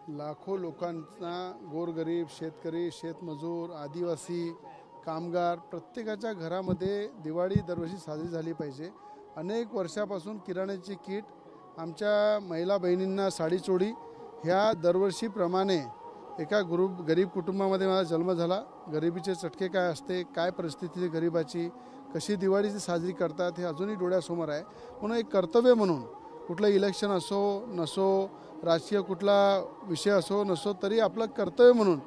लाखो लोकांना गोरगरीब शेतकरी शेतमजूर आदिवासी कामगार प्रत्येकाच्या घरामध्ये दिवाळी दरवर्षी साजरी झाली पाहिजे। अनेक वर्षापासून किराण्याची किट आमच्या महिला बहिणींना साडी चोळी ह्या दरवर्षीप्रमाणे एका गरीब कुटुंबामध्ये माझा जन्म झाला। गरिबीचे चटके काय असते काय परिस्थिती गरिबाची कशी दिवाळी साजरी करतात हे अजूनही डोळ्यासमोर आहे। म्हणून एक कर्तव्य म्हणून कुठलं इलेक्शन असो नसो राजकीय कुठला विषय असो नसो तरी आपलं कर्तव्य म्हणून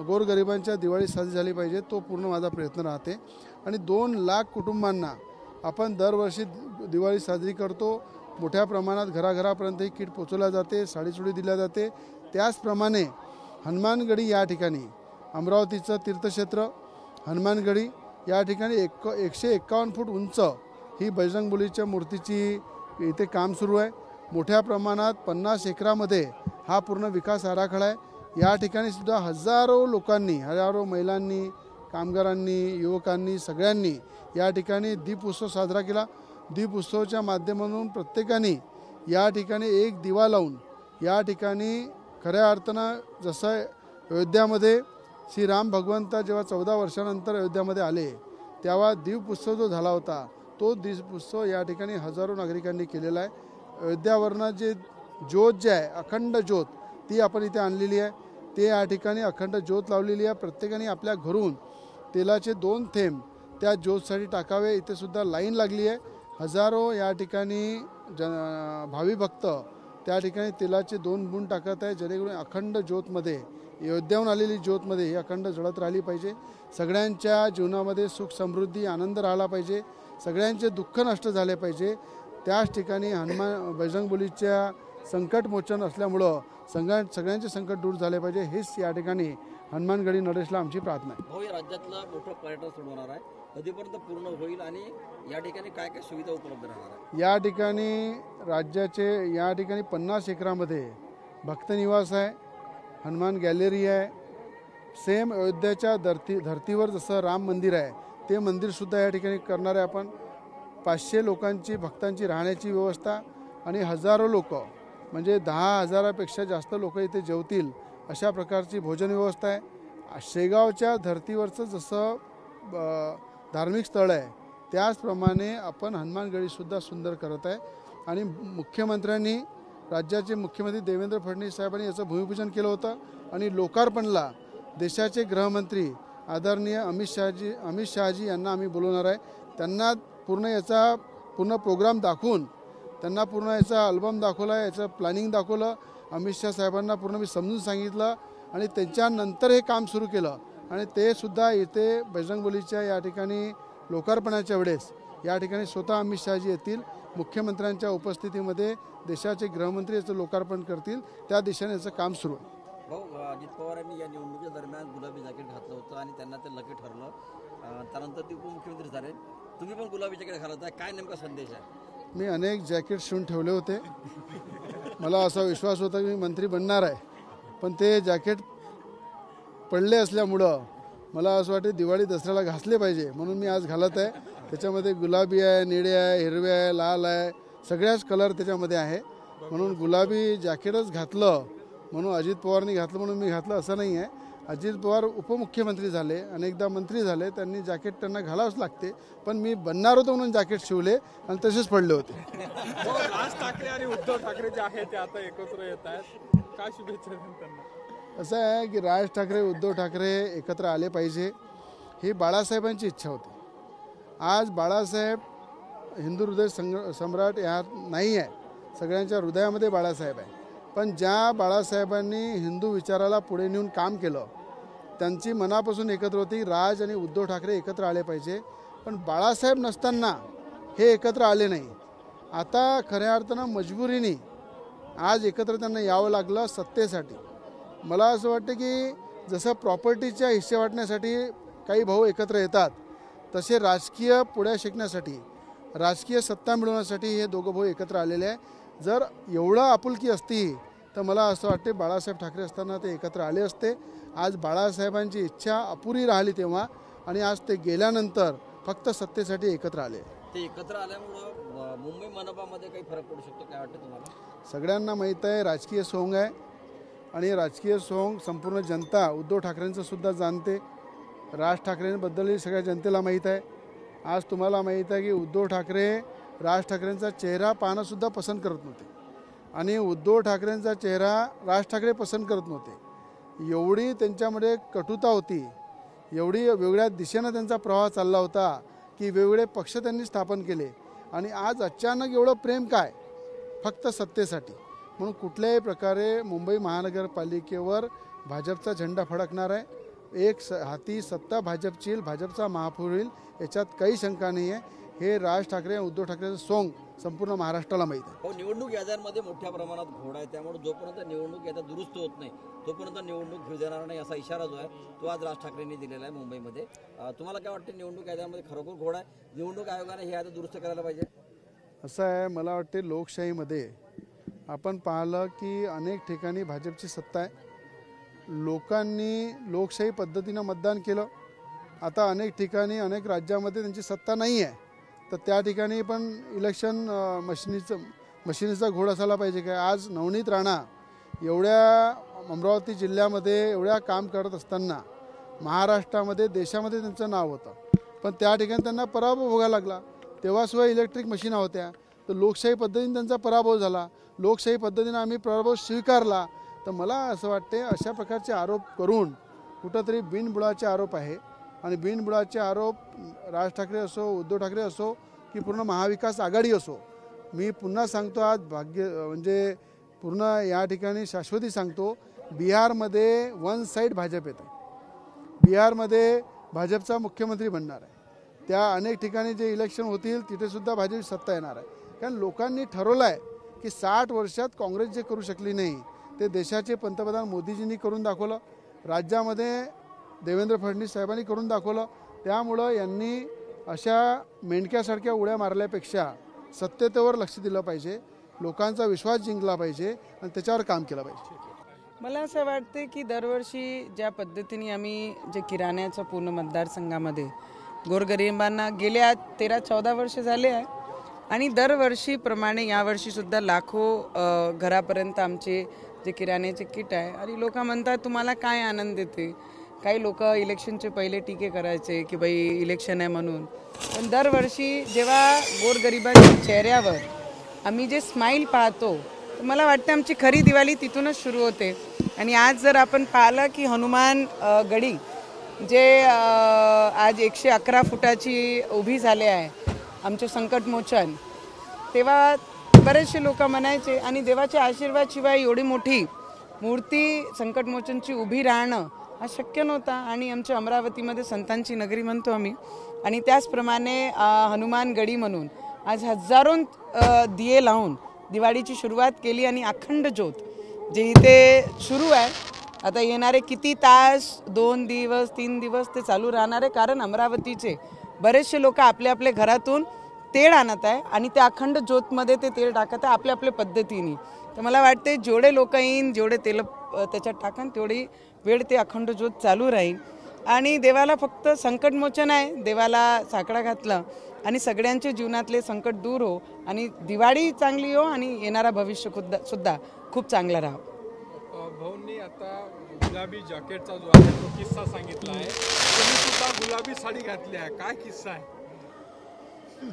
गोरगरिबांच्या दिवाळी साजरी झाली पाहिजे तो पूर्ण माझा प्रयत्न राहते। आणि 2 लाख कुटुंबांना आपण दरवर्षी दिवाळी साजरी करतो। मोठ्या प्रमाणात घराघरापर्यंत ही किट पोचवल्या जाते साडीचोळी दिल्या जाते। त्याचप्रमाणे हनुमानगडी या ठिकाणी अमरावतीचं तीर्थक्षेत्र हनुमानगडी या ठिकाणी 151 फूट उंच ही बजरंगबलीच्या मूर्तीची इथे काम सुरू आहे। मोठ्या प्रमाणात 50 एकरामध्ये हा पूर्ण विकास आराखडा आहे। या ठिकाणी सुद्धा हजारो लोकांनी हजारो महिलांनी कामगारांनी युवकांनी सगळ्यांनी या ठिकाणी दीप उत्सव साजरा केला। दीप उत्सवाच्या माध्यमातून प्रत्येकाने या ठिकाणी एक दिवा लावून या ठिकाणी खऱ्या अर्थानं जसं अयोध्यामध्ये श्रीराम भगवंत जेव्हा 14 वर्षानंतर अयोध्यामध्ये आले तेव्हा दीप उत्सव जो झाला होता तो दीप उत्सव या ठिकाणी हजारो नागरिकांनी केलेला आहे। अयोध्यावरनं जे ज्योत जे आहे अखंड ज्योत ती आपण इथे आणलेली आहे। ते या ठिकाणी अखंड ज्योत लावलेली आहे। प्रत्येकाने आपल्या घरून तेलाचे 2 थेंब त्या ज्योतसाठी टाकावे। इथे सुद्धा लाईन लागली आहे। हजारो या ठिकाणी भावी भक्त त्या ठिकाणी तेलाचे 2 बूंद टाकत आहे जेणेकरून अखंड ज्योतमध्ये अयोध्याहून आलेली ज्योतमध्ये ही अखंड जळत राहिली पाहिजे। सगळ्यांच्या जीवनामध्ये सुख समृद्धी आनंद राहिला पाहिजे। सगळ्यांचे दुःख नष्ट झाले पाहिजे। त्याच ठिकाणी बजरंगबलीच्या संकटमोचन असल्यामुळं सगळ्यांचे संकट दूर झाले पाहिजे हेच या ठिकाणी हनुमानगडी नरेशला आमची प्रार्थना आहे। भाऊ या राज्यातलं मोठं पर्यटन सुरू होणार आहे कधीपर्यंत पूर्ण होईल आणि या ठिकाणी काय काय सुविधा उपलब्ध राहणार आहे? या ठिकाणी राज्याचे या ठिकाणी 50 एकरामध्ये भक्तनिवास आहे हनुमान गॅलरी आहे। सेम अयोध्याच्या धर्तीवर जसं राम मंदिर आहे ते मंदिरसुद्धा या ठिकाणी करणार आहे आपण। 500 लोकांची भक्तांची राहण्याची व्यवस्था आणि हजारो लोक म्हणजे 10,000पेक्षा जास्त लोक इथे जेवतील अशा प्रकारची भोजन व्यवस्था आहे। शेगावच्या धर्तीवरचं जसं धार्मिक स्थळ आहे त्याचप्रमाणे आपण हनुमानगडीसुद्धा सुंदर करत आहे। आणि मुख्यमंत्र्यांनी राज्याचे मुख्यमंत्री देवेंद्र फडणवीस साहेबांनी याचं भूमिपूजन केलं होतं आणि लोकार्पणला देशाचे गृहमंत्री आदरणीय अमित शहाजी यांना आम्ही बोलवणार आहे। त्यांना पूर्ण याचा पूर्ण प्रोग्राम दाखवून त्यांना पूर्ण याचा अल्बम दाखवला याचं प्लॅनिंग दाखवलं। अमित शहा साहेबांना पूर्ण मी समजून सांगितलं आणि त्यांच्यानंतर हे काम सुरू केलं। आणि ते सुद्धा इथे बजरंगबलीच्या या ठिकाणी लोकार्पणाच्या वेळेस या ठिकाणी स्वतः अमित शहाजी येतील मुख्यमंत्र्यांच्या उपस्थितीमध्ये देशाचे गृहमंत्री याचं लोकार्पण करतील त्या दिशेने याचं काम सुरू आहे। भाऊ अजित पवार यांनी या निवडणुकीच्या दरम्यान गुलाबी जॅकेट घातलं होतं आणि त्यांना ते लकी ठरलं त्यानंतर ते उपमुख्यमंत्री झाले। तुम्ही पण गुलाबी जॅकेट घालत आहे काय नेमका संदेश आहे? मी अनेक जॅकेट शिवून ठेवले होते। मला असा विश्वास होता की मी मंत्री बनणार आहे पण ते जॅकेट पडले असल्यामुळं मला असं वाटते दिवाळी दसऱ्याला घासले पाहिजे म्हणून मी आज घालत आहे। त्याच्यामध्ये गुलाबी आहे निळे आहे हिरवे आहे लाल आहे सगळ्याच कलर त्याच्यामध्ये आहे म्हणून गुलाबी जॅकेटच घातलं म्हणून अजित पवारनी घातलं म्हणून मी घातलं असं नाही आहे। अजित पवार उपमुख्यमंत्री झाले अनेकदा मंत्री झाले त्यांनी जॅकेट त्यांना घालावंच लागते पण मी बनणार होतो म्हणून जॅकेट शिवले आणि तसेच पडले होते। राज ठाकरे आणि उद्धव ठाकरे जे आहेत ते आता एकत्र येत आहेत काय शुभेच्छा त्यांना? असं आहे की राज ठाकरे उद्धव ठाकरे एकत्र आले पाहिजे ही बाळासाहेबांची इच्छा होती। आज बाळासाहेब हिंदू हृदय सम्राट या नाही आहे सगळ्यांच्या हृदयामध्ये बाळासाहेब आहे पण ज्या बाळासाहेबांनी हिंदू विचाराला पुढे नेऊन काम केलं त्यांची मनापासून एकत्र होती। राज आणि उद्धव ठाकरे एकत्र आले पाहिजे पण बाळासाहेब नसताना हे एकत्र आले नाही। आता खऱ्या अर्थानं मजबुरीने आज एकत्र त्यांना यावं लागलं सत्तेसाठी। मला असं वाटतं की जसं प्रॉपर्टीच्या हिस्से वाटण्यासाठी काही भाऊ एकत्र येतात तसे राजकीय पुढे शिकण्यासाठी राजकीय सत्ता मिळवण्यासाठी हे दोघं भाऊ एकत्र आलेले आहे। जर एवढं आपुलकी असती तर मला असं वाटते बाळासाहेब ठाकरे असताना ते एकत्र आले असते। आज बाळासाहेबांची इच्छा अपुरी राहिली तेव्हा आणि आज ते गेल्यानंतर फक्त सत्तेसाठी एकत्र आले। ते एकत्र आल्यामुळं मुंबई मनपामध्ये काही फरक पडू शकतो काय वाटतं तुम्हाला? सगळ्यांना माहीत आहे राजकीय सोंग आहे आणि राजकीय सोंग संपूर्ण जनता उद्धव ठाकरेंचं सुद्धा जाणते. राज ठाकरेंबद्दलही सगळ्या जनतेला माहीत आहे. आज तुम्हाला माहीत आहे की उद्धव ठाकरे राज ठाकरेंचा चेहरा पाहणंसुद्धा पसंत करत नव्हते आणि उद्धव ठाकरेंचा चेहरा राज ठाकरे पसंत करत नव्हते. एवढी त्यांच्यामध्ये कटुता होती, एवढी वेगळ्या दिशेनं त्यांचा प्रवाह चालला होता की वेगवेगळे पक्ष त्यांनी स्थापन केले. आणि आज अचानक एवढं प्रेम काय? फक्त सत्तेसाठी. म्हणून कुठल्याही प्रकारे मुंबई महानगरपालिकेवर भाजपचा झेंडा फडकणार आहे. एक हाती सत्ता भाजपची येईल, भाजपचा महापौर होईल, याच्यात काही शंका नाही आहे. हे राज ठाकरे आणि उद्धव ठाकरेचं सोंग संपूर्ण महाराष्ट्राला माहीत आहे. निवडणूक याद्यांमध्ये मोठ्या प्रमाणात घोड आहे, त्यामुळे जोपर्यंत निवडणूक याद्या दुरुस्त होत नाही तोपर्यंत निवडणूक घेऊ देणार नाही असा इशारा जो आहे तो आज राज ठाकरेंनी दिलेला आहे मुंबईमध्ये. तुम्हाला काय वाटतं, निवडणूक याद्यांमध्ये खरोखर घोड आहे? निवडणूक आयोगाने हे याद्या दुरुस्त करायला पाहिजे. असं आहे, मला वाटते लोकशाहीमध्ये आपण पाहिलं की अनेक ठिकाणी भाजपची सत्ता आहे. लोकांनी लोकशाही पद्धतीनं मतदान केलं. आता अनेक ठिकाणी अनेक राज्यामध्ये त्यांची सत्ता नाही आहे, तर त्या ठिकाणी पण इलेक्शन मशिनीचा घोड असायला पाहिजे काय? आज नवनीत राणा एवढ्या अमरावती जिल्ह्यामध्ये एवढ्या काम करत असताना महाराष्ट्रामध्ये देशामध्ये त्यांचं नाव होतं, पण त्या ठिकाणी त्यांना पराभव भोगायला लागला. तेव्हासुद्धा इलेक्ट्रिक मशीना होत्या, तर लोकशाही पद्धतीने त्यांचा पराभव झाला. लोकशाही पद्धतीने आम्ही पराभव स्वीकारला. तर मला असं वाटते अशा प्रकारचे आरोप करून कुठंतरी बिनबुडाचे आरोप आहे. आणि बिनबुडाचे आरोप राज ठाकरे असो, उद्धव ठाकरे असो की पूर्ण महाविकास आघाडी असो, मी पुन्हा सांगतो, आज म्हणजे पूर्ण या ठिकाणी शाश्वती सांगतो, बिहारमध्ये वन साईड भाजप येत आहे. बिहारमध्ये भाजपचा मुख्यमंत्री बनणार आहे. त्या अनेक ठिकाणी जे इलेक्शन होतील तिथेसुद्धा भाजप सत्ता येणार आहे. कारण लोकांनी ठरवलं आहे की 60 वर्षात काँग्रेस जे करू शकली नाही ते देशाचे पंतप्रधान मोदीजींनी करून दाखवलं. राज्यामध्ये देवेंद्र फडणवीस साहेबांनी करून दाखवलं. त्यामुळं यांनी अशा मेंढक्यासारख्या उड्या मारल्यापेक्षा सत्तेवर लक्ष दिलं पाहिजे, लोकांचा विश्वास जिंकला पाहिजे आणि त्याच्यावर काम केलं पाहिजे. मला असं वाटते की दरवर्षी ज्या पद्धतीने आम्ही जे किराण्याच्या पूर्ण मतदारसंघामध्ये गोरगरिबांना गेल्या 13-14 वर्ष झाले आहे आणि दरवर्षीप्रमाणे यावर्षीसुद्धा लाखो घरापर्यंत आमचे जे किराण्याचे किट आहे. आणि लोक म्हणतात तुम्हाला काय आनंद देते. काही लोक इलेक्शनचे पहिले टीके करायचे की बाई इलेक्शन आहे म्हणून, पण दरवर्षी जेव्हा गोरगरिबांच्या चेहऱ्यावर आम्ही जे स्माईल पाहतो तर मला वाटतं आमची खरी दिवाळी तिथूनच सुरू होते. आणि आज जर आपण पाहिलं की हनुमान गडी जे आज 111 फुटाची उभी झाले आहे आमचे संकटमोचन, तेव्हा बरेचसे लोक म्हणायचे आणि देवाच्या आशीर्वादशिवाय एवढी मोठी मूर्ती संकटमोचनची उभी राहणं हा शक्य नव्हता. आणि आमच्या अमरावतीमध्ये संतांची नगरी म्हणतो आम्ही, आणि त्याचप्रमाणे हनुमान गडी म्हणून आज हजारो दिये लावून दिवाळीची सुरुवात केली. आणि अखंड ज्योत जे इथे सुरू आहे आता येणारे किती तास, 2 दिवस 3 दिवस ते चालू राहणार आहे. कारण अमरावतीचे बरेचसे लोक आपल्या आपल्या घरातून तेल आणत आहे आणि त्या अखंड ज्योतमध्ये ते तेल टाकत आहे आपल्या आपल्या पद्धतीने. तर मला वाटते जेवढे लोक येईन, जेवढे तेल त्याच्यात टाकन, तेवढी वेळ ते अखंड ज्योत चालू राहील. आणि देवाला फक्त संकटमोचन आहे, देवाला साकडा घातलं आणि सगळ्यांच्या जीवनातले संकट दूर हो आणि दिवाळी चांगली हो आणि येणारा भविष्य सुद्धा खूप चांगला राहो. भाऊंनी आता गुलाबी जॅकेटचा जो आहे तो किस्सा सांगितला आहे. तुम्ही सुद्धा गुलाबी साडी घातली आहे, काय किस्सा आहे?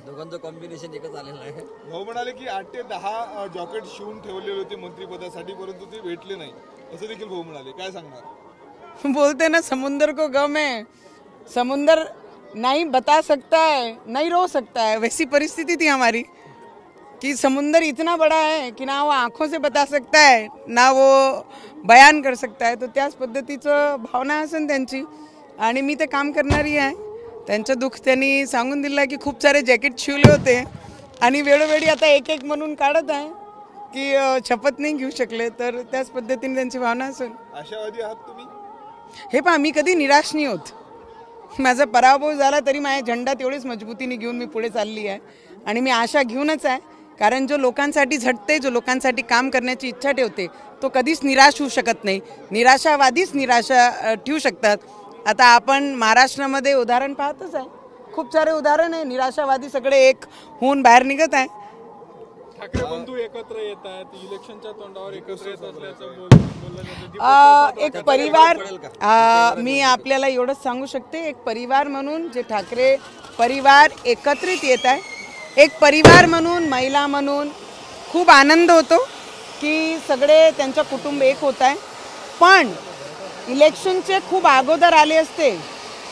दोघांचं कॉम्बिनेशन एकच आलेलं आहे. भाऊ म्हणाले की 8 ते 10 जॉकेट शिवून ठेवलेले होते मंत्रिपदासाठी, परंतु ते भेटले नाही असं देखील भाऊ म्हणाले. काय सांगणार? बोलते ना समुंदर को गम है, समुंदर नहीं बता सकता है, नहीं रो सकता है. वैसी परिस्थिति थी हमारी कि समुंदर इतना बड़ा है कि ना वो आँखों से बता सकता है ना वो बयान कर सकता है. तर त्याच पद्धतीचं भावना असेल त्यांची. आणि मी ते काम करणारी आहे. त्यांचं दुःख त्यांनी सांगून दिलं की खूप सारे जॅकेट शिवले होते आणि वेळोवेळी आता एक एक म्हणून काढत आहे की शपथ नाही घेऊ शकले. तर त्याच पद्धतीने त्यांची भावना असेल. आशावादी आहात तुम्ही? हे पहा, मी कधी निराश नाही होत. माझा पराभव झाला तरी माझ्या झेंडा तेवढीच मजबूतीने घेऊन मी पुढे चालली आहे. आणि मी आशा घेऊनच आहे, कारण जो लोकांसाठी झटते, जो लोकांसाठी काम करण्याची इच्छा ठेवते तो कधीच निराश होऊ शकत नाही. निराशावादीच निराशा ठेवू शकतात. आता आपण महाराष्ट्रामध्ये उदाहरण पाहतच आहे, खूप सारे उदाहरण आहे. निराशावादी सगळे एक होऊन बाहेर निघत आहे. ठाकरे बंधू एकत्र येत आहेत, इलेक्शनच्या तोंडावर एकत्र येत असल्याचं बोललं जातं. एक परिवार मी आपल्याला एवढंच सांगू शकते, एक परिवार म्हणून जे ठाकरे परिवार एकत्रित येत आहे, एक परिवार म्हणून महिला म्हणून खूप आनंद होतो की सगळे त्यांच्या कुटुंब एक होत आहे. पण इलेक्शनचे खूप अगोदर आले असते,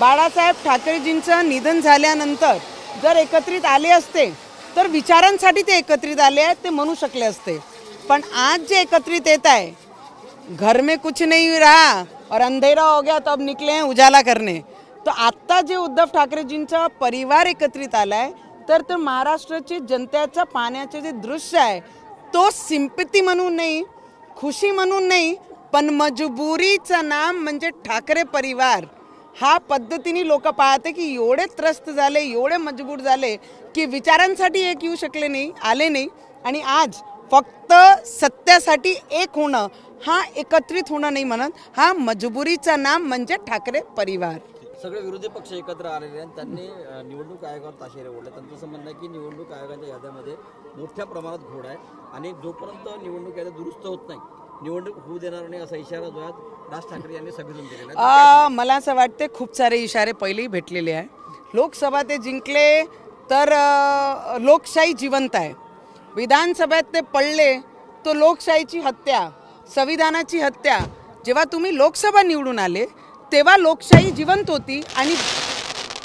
बाळासाहेब ठाकरेजींचं निधन झाल्यानंतर जर एकत्रित आले असते तर विचारांसाठी ते एकत्रित आले आहेत ते म्हणू शकले असते. पण आज जे एकत्रित येत आहे, घर में कुछ नहीं रहा और अंधेरा हो गया तो अब निकले हैं उजाला करने, तो आत्ता जे उद्धव ठाकरेजींचा परिवार एकत्रित आला आहे तर ते महाराष्ट्राची जनतेचा पाहण्याचे जे दृश्य आहे तो सिंपती म्हणून नाही, खुशी म्हणून नाही, पण मजबुरीचं नाम म्हणजे ठाकरे परिवार हा पद्धतीने लोक पाहते की एवढे त्रस्त झाले, एवढे मजबूर झाले की विचारांसाठी एक येऊ शकले नाही, आले नाही. आणि आज फक्त सत्यासाठी एक होणं, हा एकत्रित होणं नाही म्हणत, हा मजबुरीचं नाम म्हणजे ठाकरे परिवार. सगळे विरोधी पक्ष एकत्र आलेले आहेत, त्यांनी निवडणूक आयोगावर ताशेरे ओढले. त्यांचं असं म्हणणं आहे की निवडणूक आयोगाच्या याद्यामध्ये मोठ्या प्रमाणात घोड आहे आणि जोपर्यंत निवडणूक याद्या दुरुस्त होत नाही निवडणूक होऊ देणार नाही असा इशारा जो आहे राज ठाकरे यांनी सभेतून दिलेला आहे. मला असं वाटते खूप सारे इशारे पहिलेही भेटलेले आहे. लोकसभा ते जिंकले तर लोकशाही जिवंत आहे, विधानसभेत ते पडले तो लोकशाहीची हत्या, संविधानाची हत्या. जेव्हा तुम्ही लोकसभा निवडून आले तेव्हा लोकशाही जिवंत होती आणि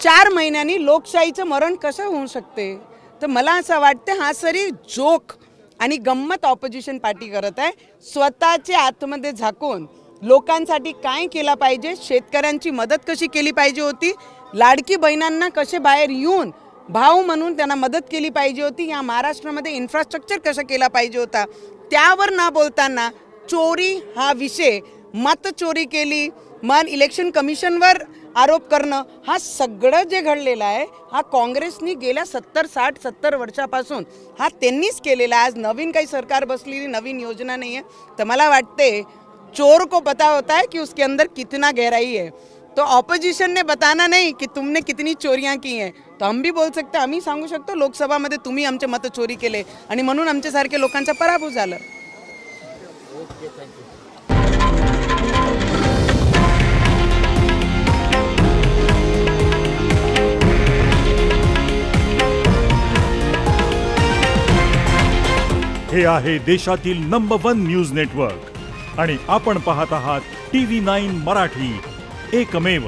4 महिन्यांनी लोकशाहीचं मरण कसं होऊ शकते. तर मला असं वाटतं हा सरी जोक आणि गंमत ऑपोजिशन पार्टी करत आहे. स्वतःच्या आतमध्ये झाकून लोकांसाठी काय केलं पाहिजे, शेतकऱ्यांची मदत कशी केली पाहिजे होती, लाडकी बहिणांना कसे बाहेर येऊन भाऊ म्हणून त्यांना मदत केली पाहिजे होती, या महाराष्ट्रामध्ये इन्फ्रास्ट्रक्चर कसं केला पाहिजे होता, त्यावर न बोलताना चोरी हा विषय, मत चोरी केली, मन इलेक्शन कमिशनवर आरोप करणं, हा सगळं जे घडलेलं आहे हा काँग्रेसनी गेल्या 70 वर्षापासून हा त्यांनीच केलेला. आज नवीन काही सरकार बसलेली नवीन योजना नहीं है. तो मला वाटते चोर को पता होता है कि उसके अंदर कितना गहराई है. तो ऑपोजिशन ने बताना नहीं कि तुमने कितनी चोरियां की हैं. तो हम भी बोल सकते, आम्ही सांगू शकतो लोकसभामध्ये तुम्ही आमचे मत चोरी केले आणि म्हणून आमच्यासारखे लोकांचा पराभव झाला. Okay, thank you. हे आहे देशातील नंबर 1 न्यूज नेटवर्क आणि आपण पाहत आहात TV9 मराठी, एकमेव.